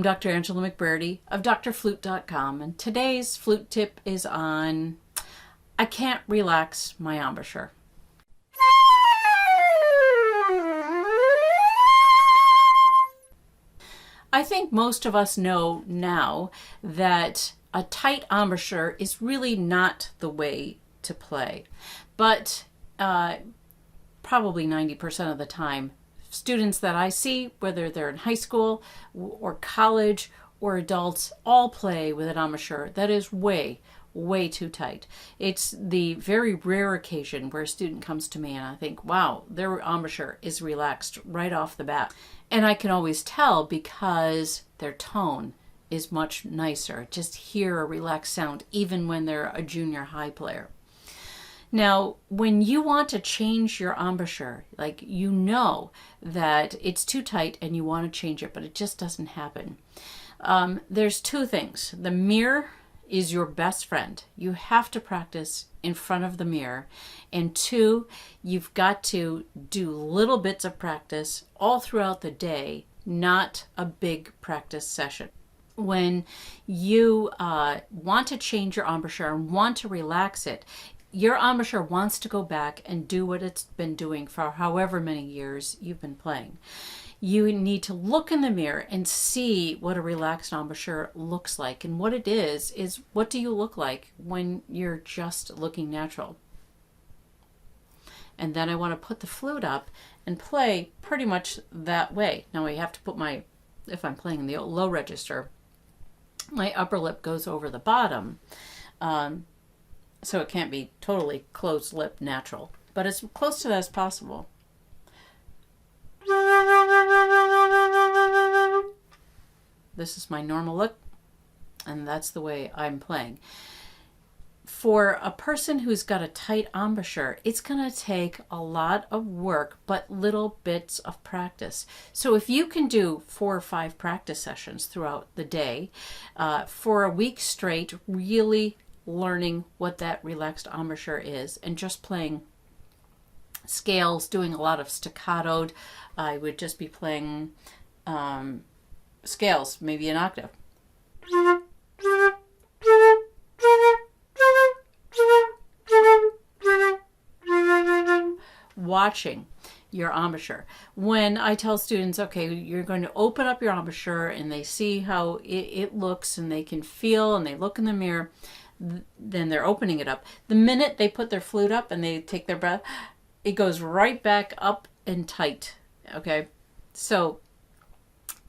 I'm Dr. Angela McBrady of DoctorFlute.com, and today's flute tip is on I can't relax my embouchure. I think most of us know now that a tight embouchure is really not the way to play, but probably 90% of the time, students that I see, whether they're in high school or college or adults, all play with an embouchure that is way too tight. It's the very rare occasion where a student comes to me and I think, wow, their embouchure is relaxed right off the bat. And I can always tell because their tone is much nicer. Just hear a relaxed sound even when they're a junior high player. Now, when you want to change your embouchure, like you know that it's too tight and you want to change it, but it just doesn't happen. There's two things. The mirror is your best friend. You have to practice in front of the mirror. And two, you've got to do little bits of practice all throughout the day, not a big practice session. When you want to change your embouchure and want to relax it, your embouchure wants to go back and do what it's been doing for however many years you've been playing. You need to look in the mirror and see what a relaxed embouchure looks like. And what it is what do you look like when you're just looking natural? And then I want to put the flute up and play pretty much that way. Now I have to put if I'm playing in the low register, my upper lip goes over the bottom. So it can't be totally closed lip natural, but as close to that as possible. This is my normal lip, and that's the way I'm playing. For a person who's got a tight embouchure, it's going to take a lot of work, but little bits of practice. So if you can do 4 or 5 practice sessions throughout the day, for a week straight, really learning what that relaxed embouchure is and just playing scales, doing a lot of staccato. I would just be playing scales, maybe an octave. Watching your embouchure. When I tell students, okay, you're going to open up your embouchure and they see how it looks and they can feel and they look in the mirror, then they're opening it up. The minute they put their flute up and they take their breath, it goes right back up and tight. Okay, so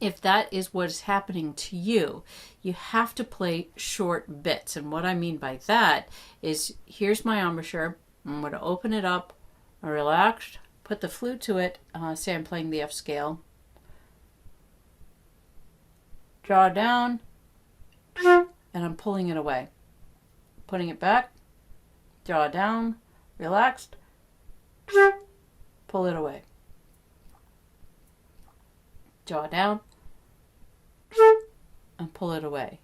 if that is what is happening to you, you have to play short bits. And what I mean by that is, here's my embouchure. I'm going to open it up, relax, put the flute to it. Say I'm playing the F scale. Draw down, and I'm pulling it away. Putting it back, draw down, relaxed, pull it away. Draw down, and pull it away.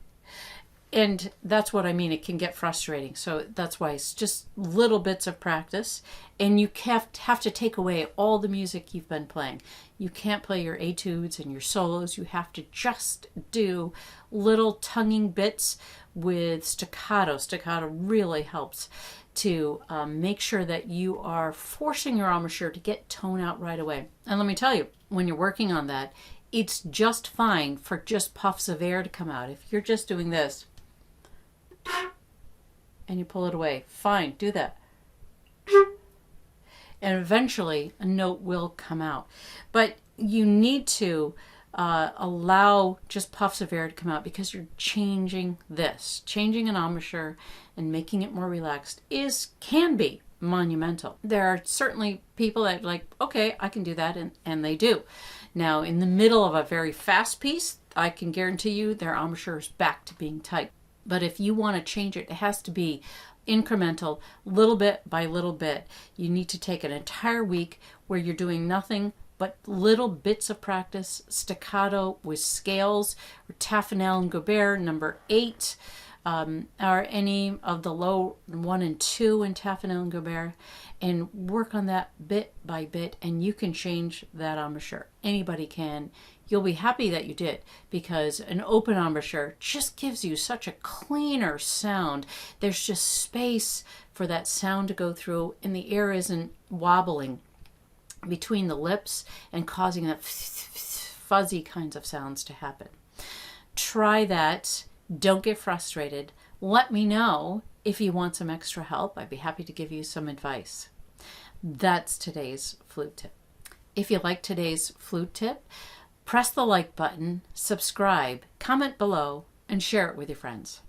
And that's what I mean. It can get frustrating. So that's why it's just little bits of practice. And you have to take away all the music you've been playing. You can't play your etudes and your solos. You have to just do little tonguing bits with staccato. Staccato really helps to make sure that you are forcing your embouchure to get tone out right away. And let me tell you, when you're working on that, it's just fine for just puffs of air to come out. If you're just doing this, and you pull it away, fine, do that. And eventually a note will come out. But you need to allow just puffs of air to come out because you're changing this. Changing an embouchure and making it more relaxed can be monumental. There are certainly people that are like, okay, I can do that, and they do. Now, in the middle of a very fast piece, I can guarantee you their embouchure is back to being tight. But if you want to change it, it has to be incremental, little bit by little bit. You need to take an entire week where you're doing nothing but little bits of practice, staccato with scales, or Taffanel and Gobert, number 8, or any of the low 1 and 2 in Taffinell and Gobert, and work on that bit by bit, and you can change that embouchure. Anybody can. You'll be happy that you did, because an open embouchure just gives you such a cleaner sound. There's just space for that sound to go through, and the air isn't wobbling between the lips and causing that fuzzy kinds of sounds to happen. Try that. Don't get frustrated. Let me know if you want some extra help. I'd be happy to give you some advice. That's today's flute tip. If you like today's flute tip, press the like button, subscribe, comment below, and share it with your friends.